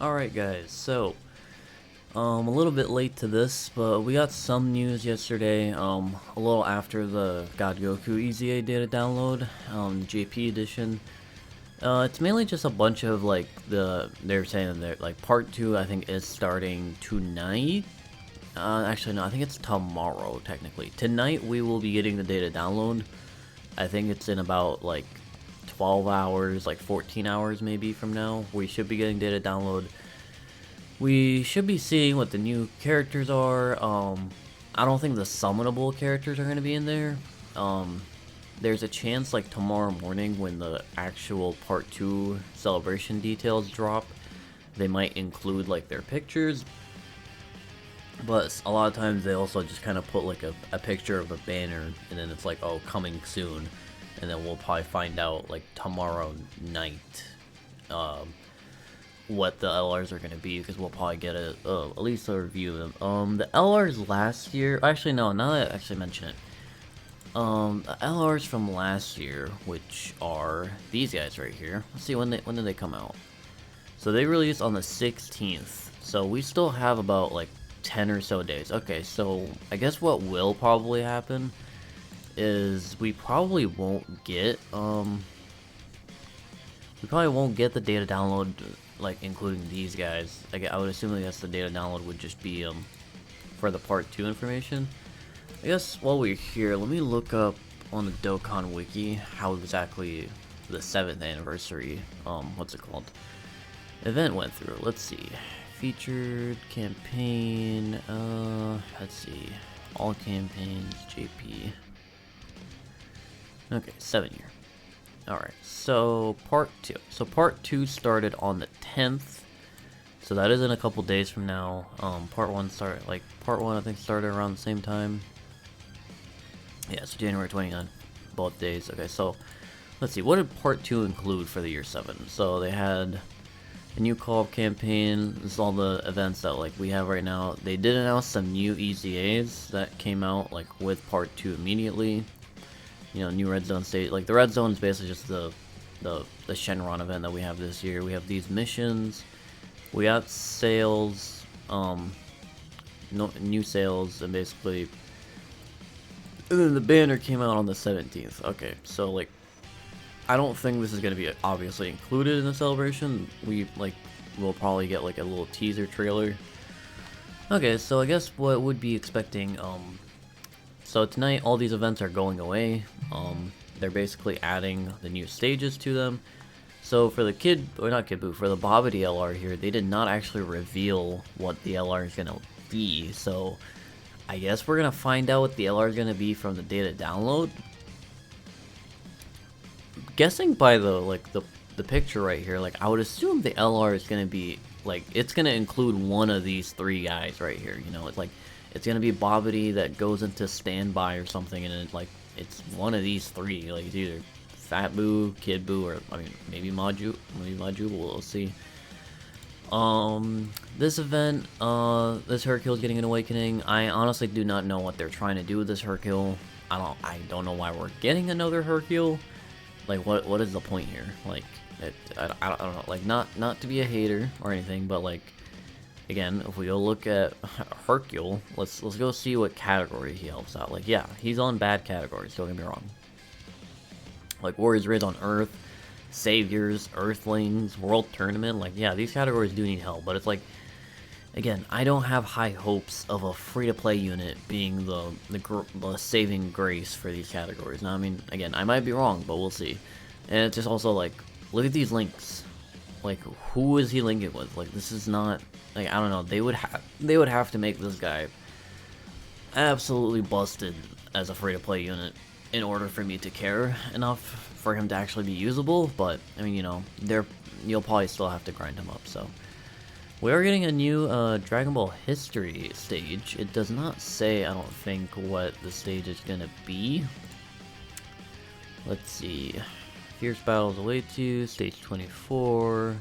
Alright guys, so a little bit late to this, but we got some news yesterday, a little after the God Goku EZA data download, JP edition. It's mainly just a bunch of like they're saying that like part 2 I think is starting tonight. Actually no, I think it's tomorrow technically. Tonight we will be getting the data download. I think it's in about like 12 hours, like 14 hours maybe from now. We should be getting data download. We should be seeing what the new characters are. I don't think the summonable characters are going to be in there. There's a chance like tomorrow morning when the actual part 2 celebration details drop, they might include like their pictures. But a lot of times they also just kind of put like a picture of a banner and then it's like, oh, coming soon. And then we'll probably find out like tomorrow night what the LRs are going to be, because we'll probably get at least a review of them. The LRs last year, actually no, now that I actually mention it, the LRs from last year, which are these guys right here. Let's see, when did they come out? So they released on the 16th, so we still have about like 10 or so days. Okay, so I guess what will probably happen is we probably won't get the data download, like including these guys. I would assume I guess the data download would just be for the part 2 information. I guess while we're here, let me look up on the Dokkan wiki how exactly the 7th anniversary what's it called, event went through. Let's see, featured campaign, let's see, all campaigns, JP. Okay, 7 year. Alright, so part 2. So part 2 started on the 10th. So that is in a couple days from now. Part 1 I think started around the same time. Yeah, so January 29th, both days. Okay, so let's see, what did part 2 include for the year 7? So they had a new co-op campaign. This is all the events that like we have right now. They did announce some new EZAs that came out like with part 2 immediately. You know, new red zone state. Like the red zone is basically just the Shenron event that we have this year. We have these missions. We got sales, new sales, and basically, and then the banner came out on the 17th. Okay, so like, I don't think this is gonna be obviously included in the celebration. We'll probably get like a little teaser trailer. Okay, so I guess what would be expecting, so tonight all these events are going away. They're basically adding the new stages to them. So for the for the Bobbity LR here, they did not actually reveal what the LR is gonna be. So I guess we're gonna find out what the LR is gonna be from the data download. Guessing by the picture right here, like I would assume the LR is gonna be like, it's gonna include one of these 3 guys right here. You know, it's like it's gonna be Bobbity that goes into standby or something, and it's one of these 3. Like it's either Fat Boo, Kid Boo, or I mean maybe Maju, we'll see. This event, this Hercule is getting an awakening. I honestly do not know what they're trying to do with this Hercule. I don't know why we're getting another Hercule. Like what is the point here? Like I don't know. Like not to be a hater or anything, but like, again, if we go look at Hercule, let's go see what category he helps out. Like, yeah, he's on bad categories, don't get me wrong. Like, Warriors Raid on Earth, Saviors, Earthlings, World Tournament, like, yeah, these categories do need help, but it's like, again, I don't have high hopes of a free-to-play unit being the saving grace for these categories. Now, I mean, again, I might be wrong, but we'll see. And it's just also, like, look at these links. Like, who is he linking with? Like, this is not, like, I don't know, they would have to make this guy absolutely busted as a free-to-play unit in order for me to care enough for him to actually be usable. But I mean, you know, you'll probably still have to grind him up. So we are getting a new Dragon Ball History stage. It does not say, I don't think, what the stage is gonna be. Let's see, fierce battles await you, stage 24.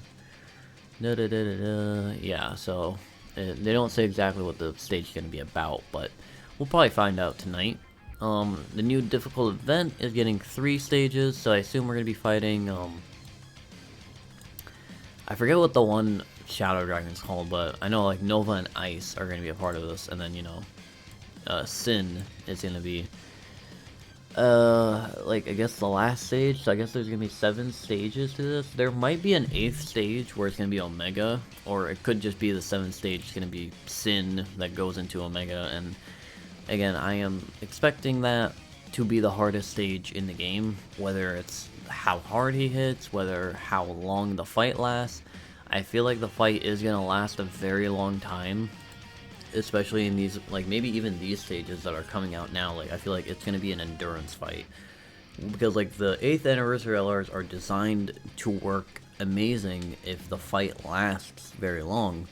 Yeah, so they don't say exactly what the stage is gonna be about, but we'll probably find out tonight. The new difficult event is getting 3 stages, so I assume we're gonna be fighting, I forget what the one Shadow Dragon's called, but I know like Nova and Ice are going to be a part of this, and then, you know, Sin is going to be, like, I guess the last stage, so I guess there's going to be 7 stages to this. There might be an 8th stage where it's going to be Omega, or it could just be the 7th stage is going to be Sin that goes into Omega, and again, I am expecting that to be the hardest stage in the game, whether it's how hard he hits, whether how long the fight lasts. I feel like the fight is going to last a very long time, especially in these, like, maybe even these stages that are coming out now. Like, I feel like it's going to be an endurance fight, because like the 8th anniversary LRs are designed to work amazing if the fight lasts very long,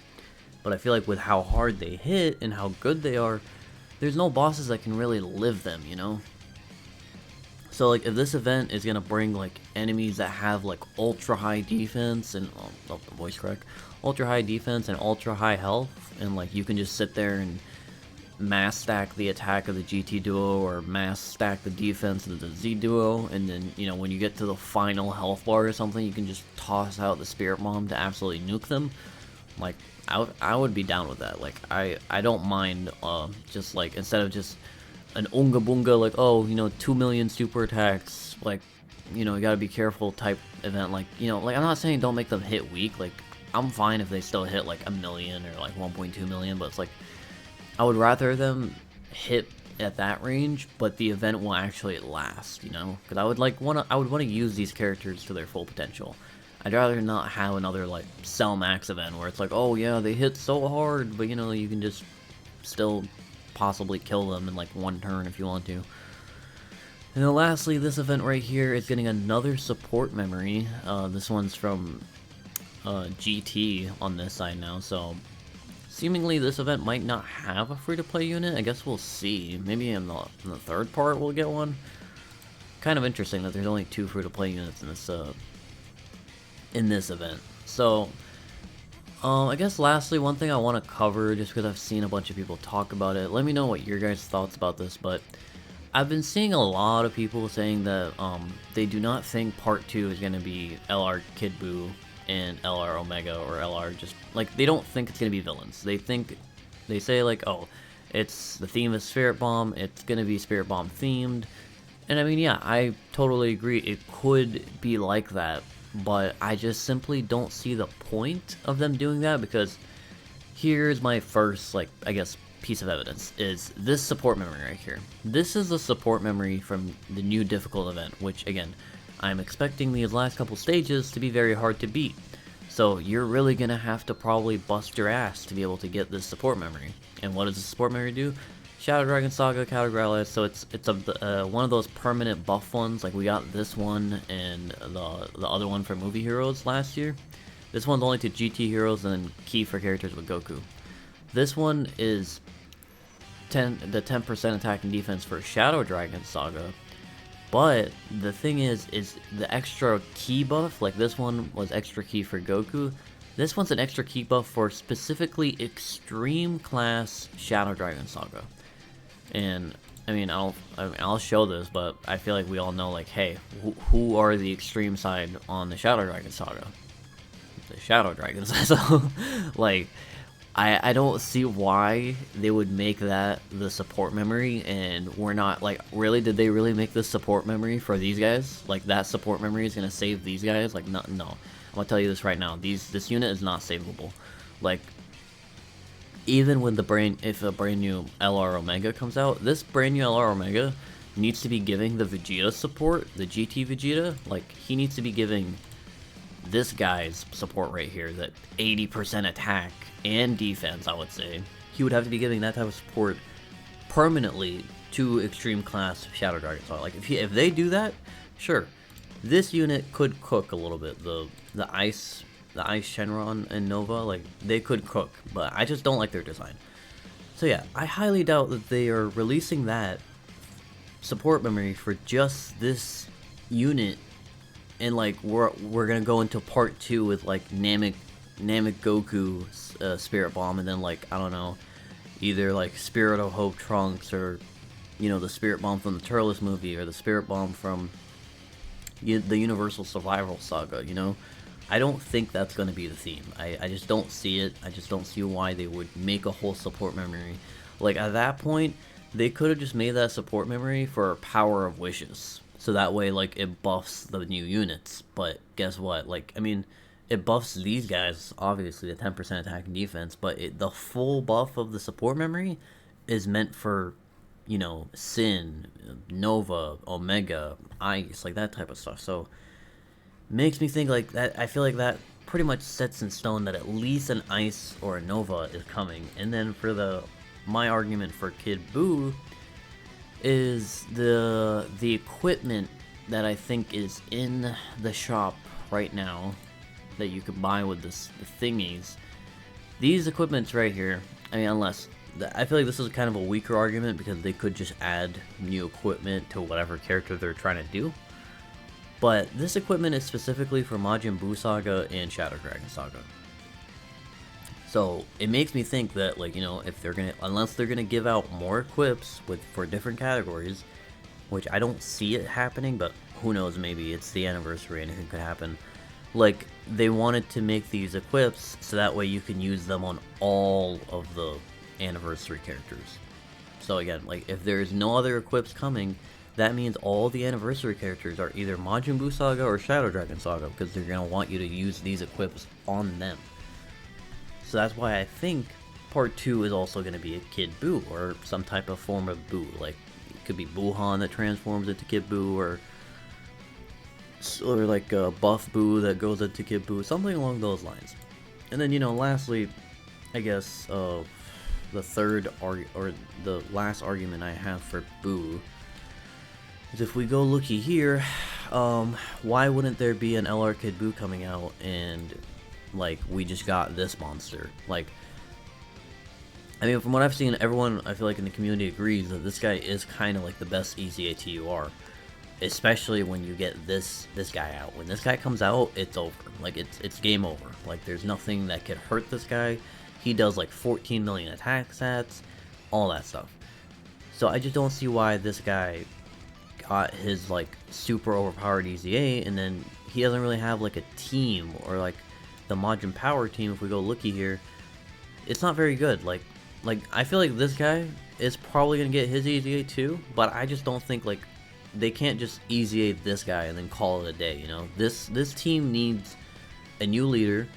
but I feel like with how hard they hit and how good they are, there's no bosses that can really live them, you know? So like, if this event is gonna bring like enemies that have like ultra high defense and voice crack, ultra high defense and ultra high health, and like you can just sit there and mass stack the attack of the GT duo or mass stack the defense of the Z duo, and then, you know, when you get to the final health bar or something, you can just toss out the Spirit Bomb to absolutely nuke them. Like, I would be down with that. Like, I don't mind just like, instead of just an Unga Bunga, like, oh, you know, 2 million super attacks, like, you know, you gotta be careful type event, like, you know, like, I'm not saying don't make them hit weak, like, I'm fine if they still hit, like, 1 million or, like, 1.2 million, but it's like, I would rather them hit at that range, but the event will actually last, you know, because I would want to use these characters to their full potential. I'd rather not have another, like, Cell Max event where it's like, oh, yeah, they hit so hard, but, you know, you can just still possibly kill them in like 1 turn if you want to. And then lastly, this event right here is getting another support memory. This one's from GT on this side now, so seemingly this event might not have a free-to-play unit. I guess we'll see. Maybe in the 3rd part we'll get one. Kind of interesting that there's only 2 free-to-play units in this event. So I guess lastly, one thing I want to cover, just because I've seen a bunch of people talk about it, let me know what your guys' thoughts about this, but I've been seeing a lot of people saying that they do not think Part 2 is going to be LR Kid Buu and LR Omega, or LR just, like, they don't think it's going to be villains. They say, like, oh, it's the theme is Spirit Bomb, it's going to be Spirit Bomb themed, and I mean, yeah, I totally agree, it could be like that, but I just simply don't see the point of them doing that, because here's my first, like, I guess, piece of evidence, is this support memory right here. This is the support memory from the new difficult event, which, again, I'm expecting these last couple stages to be very hard to beat. So you're really gonna have to probably bust your ass to be able to get this support memory. And what does the support memory do? Shadow Dragon Saga, Categorized, so it's one of those permanent buff ones. Like, we got this one and the other one for Movie Heroes last year. This one's only to GT Heroes and then key for characters with Goku. This one is the 10% attack and defense for Shadow Dragon Saga. But the thing is the extra key buff, like this one was extra key for Goku. This one's an extra key buff for specifically Extreme Class Shadow Dragon Saga. And I mean, I'll show this, but I feel like we all know, like, hey, who are the extreme side on the Shadow Dragon Saga? The Shadow Dragons. So, like, I don't see why they would make that the support memory, and we're not, like, really, did they really make this support memory for these guys? Like, that support memory is gonna save these guys? Like, no. I'm gonna tell you this right now. This unit is not savable. Like, even with if a brand new LR Omega comes out, this brand new LR Omega needs to be giving the Vegeta support, the GT Vegeta. Like, he needs to be giving this guy's support right here, that 80% attack and defense, I would say. He would have to be giving that type of support permanently to Extreme Class Shadow Dragon. So, like, if they do that, sure, this unit could cook a little bit. The Ice Shenron and Nova, like, they could cook, but I just don't like their design. So yeah, I highly doubt that they are releasing that support memory for just this unit, and like we're gonna go into part 2 with like Namek Goku Spirit Bomb, and then, like, I don't know, either like Spirit of Hope Trunks, or, you know, the Spirit Bomb from the Turles movie, or the Spirit Bomb from the Universal Survival Saga, you know? I don't think that's going to be the theme. I just don't see it. I just don't see why they would make a whole support memory. Like, at that point, they could have just made that support memory for Power of Wishes. So that way, like, it buffs the new units. But guess what? Like, I mean, it buffs these guys, obviously, the 10% attack and defense. But the full buff of the support memory is meant for, you know, Sin, Nova, Omega, Ice, like that type of stuff. So makes me think like that. I feel like that pretty much sets in stone that at least an Ice or a Nova is coming. And then for my argument for Kid Buu is the equipment that I think is in the shop right now that you can buy with the thingies. These equipments right here, I mean, unless I feel like this is kind of a weaker argument because they could just add new equipment to whatever character they're trying to do. But this equipment is specifically for Majin Buu Saga and Shadow Dragon Saga. So it makes me think that, like, you know, if they're gonna, unless they're gonna give out more equips for different categories, which I don't see it happening, but who knows, maybe it's the anniversary, anything could happen. Like, they wanted to make these equips so that way you can use them on all of the anniversary characters. So again, like, if there's no other equips coming, that means all the anniversary characters are either Majin Buu Saga or Shadow Dragon Saga, because they're going to want you to use these equips on them. So that's why I think part 2 is also going to be a Kid Buu, or some type of form of Buu. Like, it could be Buuhan that transforms into Kid Buu, or like a buff Buu that goes into Kid Buu, something along those lines. And then, you know, lastly, I guess, the third, or the last argument I have for Buu is if we go looky here, why wouldn't there be an LR Kid Buu coming out and, like, we just got this monster? Like, I mean, from what I've seen, everyone, I feel like, in the community agrees that this guy is kind of like the best EZATUR. Especially when you get this guy out. When this guy comes out, it's over. Like, it's game over. Like, there's nothing that could hurt this guy. He does like 14 million attack stats, all that stuff. So I just don't see why this guy got his, like, super overpowered EZA, and then he doesn't really have like a team, or like the Majin Power team. If we go looky here, it's not very good. Like I feel like this guy is probably gonna get his EZA too, but I just don't think, like, they can't just EZA this guy and then call it a day, you know? This team needs a new leader,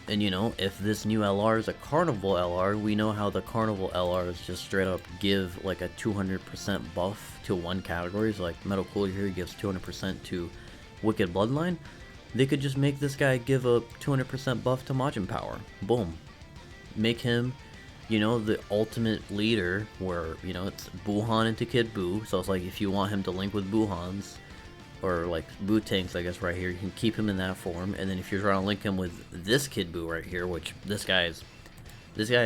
and, you know, if this new LR is a Carnival LR, we know how the Carnival LRs just straight up give, like, a 200% buff to one category. So, like, Metal Cooler here gives 200% to Wicked Bloodline. They could just make this guy give a 200% buff to Majin Power. Boom. Make him, you know, the ultimate leader, where, you know, it's Buuhan into Kid Buu. So it's like, if you want him to link with Buuhans, or like Buu Tanks, I guess, right here, you can keep him in that form. And then if you're trying to link him with this Kid Buu right here, which this guy is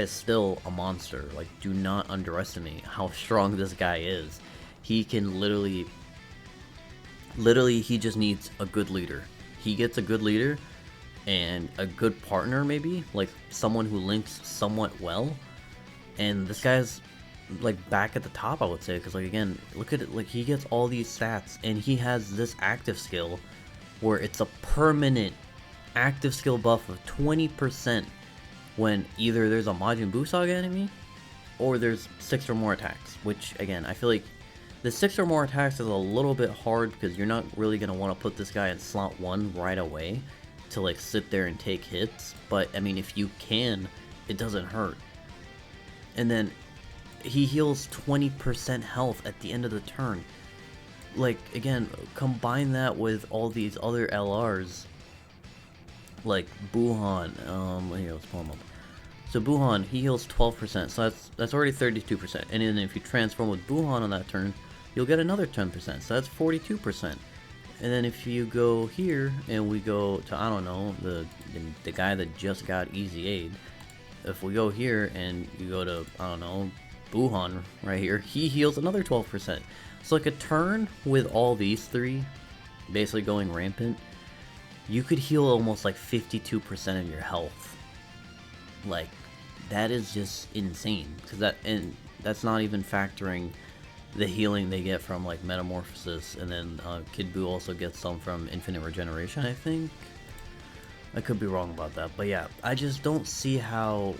still a monster. Like, do not underestimate how strong this guy is. He can literally, he just needs a good leader. He gets a good leader and a good partner, maybe, like someone who links somewhat well, and this guy's, like, back at the top, I would say, because, like, again, look at it, like, he gets all these stats, and he has this active skill where it's a permanent active skill buff of 20% when either there's a Majin Buu Saga enemy or there's 6 or more attacks, which, again, I feel like the 6 or more attacks is a little bit hard because you're not really going to want to put this guy in slot 1 right away to, like, sit there and take hits. But, I mean, if you can, it doesn't hurt. And then he heals 20% health at the end of the turn. Like, again, combine that with all these other LRs, like Buuhan. Here, let's pull him up. So Buuhan, he heals 12%, so that's already 32%. And then if you transform with Buuhan on that turn, you'll get another 10%, so that's 42%. And then if you go here, and we go to, I don't know, the guy that just got Easy Aid, if we go here, and you go to, I don't know, Buuhan right here, he heals another 12%. So like a turn with all these three basically going rampant, you could heal almost like 52% of your health. Like, that is just insane, because that's not even factoring the healing they get from, like, Metamorphosis, and then Kid Buu also gets some from Infinite Regeneration, I think. I could be wrong about that, but yeah, I just don't see how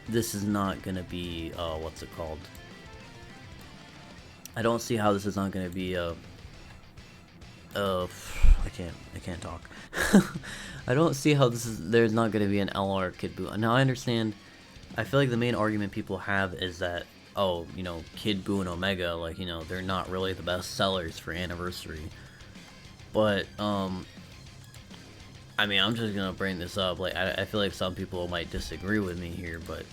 this is not gonna be, what's it called? I don't see how this is not gonna be, I can't talk. I don't see how there's not gonna be an LR Kid Buu. Now I understand, I feel like the main argument people have is that, oh, you know, Kid Buu and Omega, like, you know, they're not really the best sellers for Anniversary. But, I mean, I'm just gonna bring this up. Like, I feel like some people might disagree with me here, but,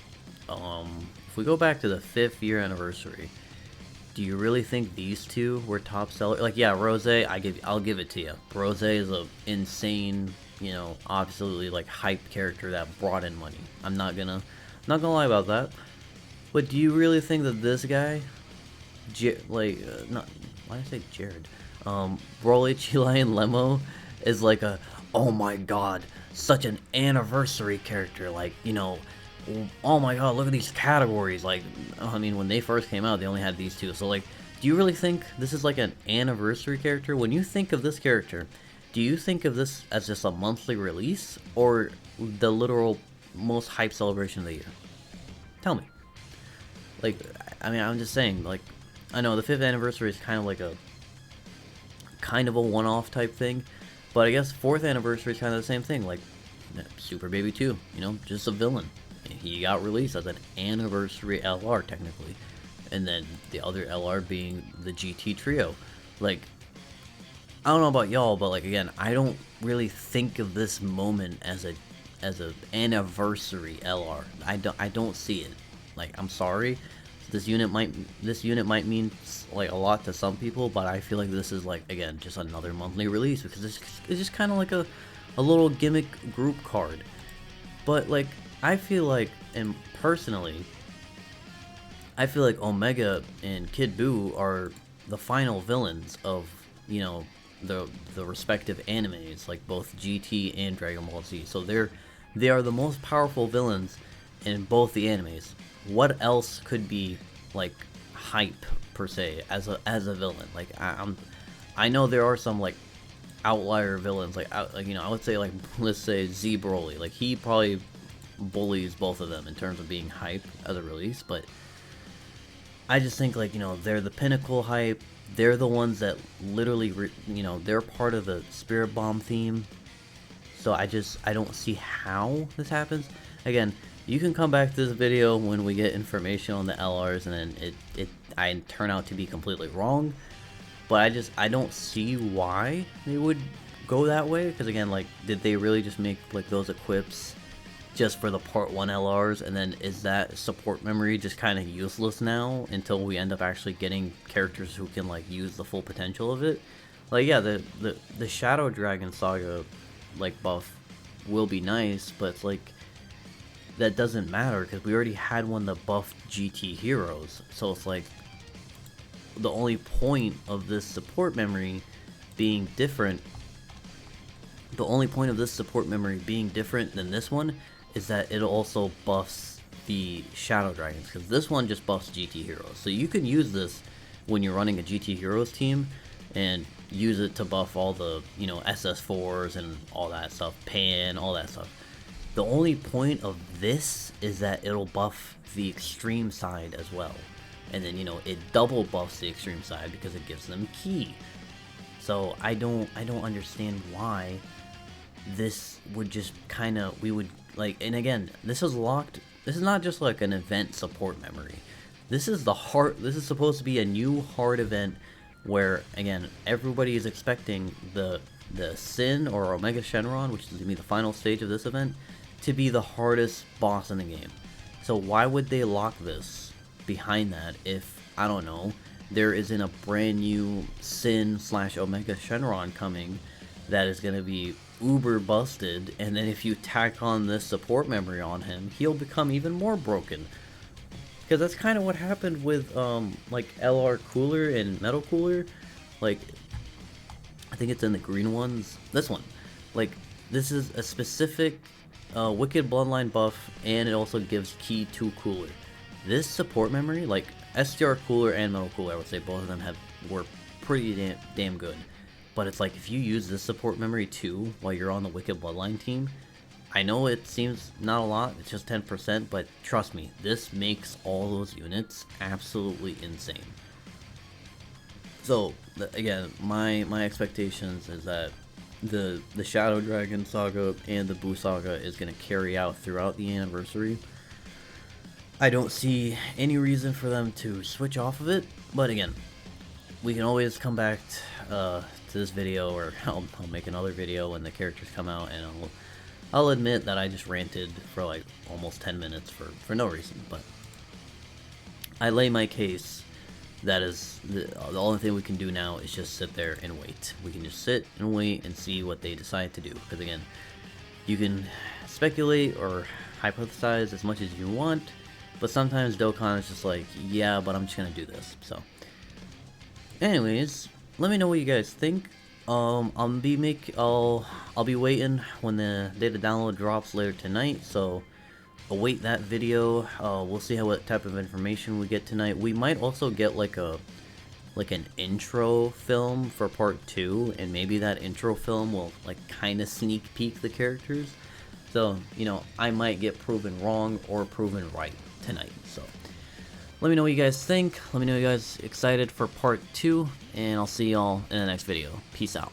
if we go back to the 5th year anniversary, do you really think these two were top sellers? Like, yeah, Rose, I'll give it to you. Rose is a insane, you know, absolutely like hype character that brought in money. I'm not gonna lie about that. But do you really think that this guy, why did I say Jared? Broly, Chile, and Lemo is like a, oh my god, such an anniversary character, like, you know, oh my god, look at these categories. Like, I mean, when they first came out, they only had these two. So, like, do you really think this is like an anniversary character? When you think of this character, do you think of this as just a monthly release, or the literal most hype celebration of the year? Tell me. Like, I mean, I'm just saying, like, I know the 5th anniversary is kind of a one-off type thing, but I guess 4th anniversary is kind of the same thing. Like, Super Baby 2, you know, just a villain. He got released as an anniversary LR technically, and then the other LR being the GT trio. Like, I don't know about y'all, but like, again, I don't really think of this moment as a anniversary LR. I don't see it. Like, I'm sorry, this unit might mean like a lot to some people, but I feel like this is, like, again, just another monthly release, because it's just kind of like a little gimmick group card. But like, I feel like, and personally, I feel like Omega and Kid Buu are the final villains of, you know, the respective animes, like both GT and Dragon Ball Z. So they are the most powerful villains in both the animes. What else could be like hype per se as a villain? Like, I know there are some like outlier villains, like you know, I would say, like, let's say Z Broly. Like, he probably bullies both of them in terms of being hype as a release, but I just think, like, you know, they're the pinnacle hype. They're the ones that literally, you know, they're part of the Spirit Bomb theme. So I don't see how this happens. Again, you can come back to this video when we get information on the LRs, and then I turn out to be completely wrong. But I don't see why they would go that way. Because again, like, did they really just make like those equips just for the Part 1 LRs, and then is that support memory just kind of useless now until we end up actually getting characters who can like use the full potential of it? Like, yeah, the Shadow Dragon Saga like buff will be nice, but it's like, that doesn't matter because we already had one that buffed GT heroes. So it's like, the only point of this support memory being different than this one is that it also buffs the Shadow Dragons, because this one just buffs GT heroes. So you can use this when you're running a GT heroes team and use it to buff all the, you know, SS4s and all that stuff, Pan, all that stuff. The only point of this is that it'll buff the extreme side as well. And then, you know, it double buffs the extreme side because it gives them ki. So I don't understand why this would just kind of, we would like, and again, this is locked. This is not just like an event support memory. This is supposed to be a new hard event where, again, everybody is expecting the Sin or Omega Shenron, which is going to be the final stage of this event, to be the hardest boss in the game. So why would they lock this behind that if, I don't know, there isn't a brand new Sin / Omega Shenron coming that is going to be uber busted, and then if you tack on this support memory on him, he'll become even more broken. Because that's kind of what happened with like LR Cooler and Metal Cooler. Like, I think it's in the green ones. This one, like, this is a specific Wicked Bloodline buff, and it also gives ki to Cooler. This support memory, like SDR Cooler and Metal Cooler, I would say both of them were pretty damn good. but it's like if you use this support memory too while you're on the Wicked Bloodline team, I know it seems not a lot, it's just 10%, but trust me, this makes all those units absolutely insane. So again, my expectations is that the Shadow Dragon saga and the Boo saga is going to carry out throughout the anniversary. I don't see any reason for them to switch off of it, but again, we can always come back to this video, or I'll make another video when the characters come out, and I'll admit that I just ranted for like almost 10 minutes for no reason, but I lay my case. That is the only thing we can do now is just sit there and wait. We can just sit and wait and see what they decide to do, because again, you can speculate or hypothesize as much as you want, but sometimes Dokkan is just like, yeah, but I'm just gonna do this. So anyways, let me know what you guys think. I'll be waiting when the data download drops later tonight, so await that video. We'll see what type of information we get tonight. We might also get like an intro film for part 2, and maybe that intro film will like kind of sneak peek the characters. So, you know, I might get proven wrong or proven right tonight. So let me know what you guys think. Let me know you guys excited for part 2, and I'll see y'all in the next video. Peace out.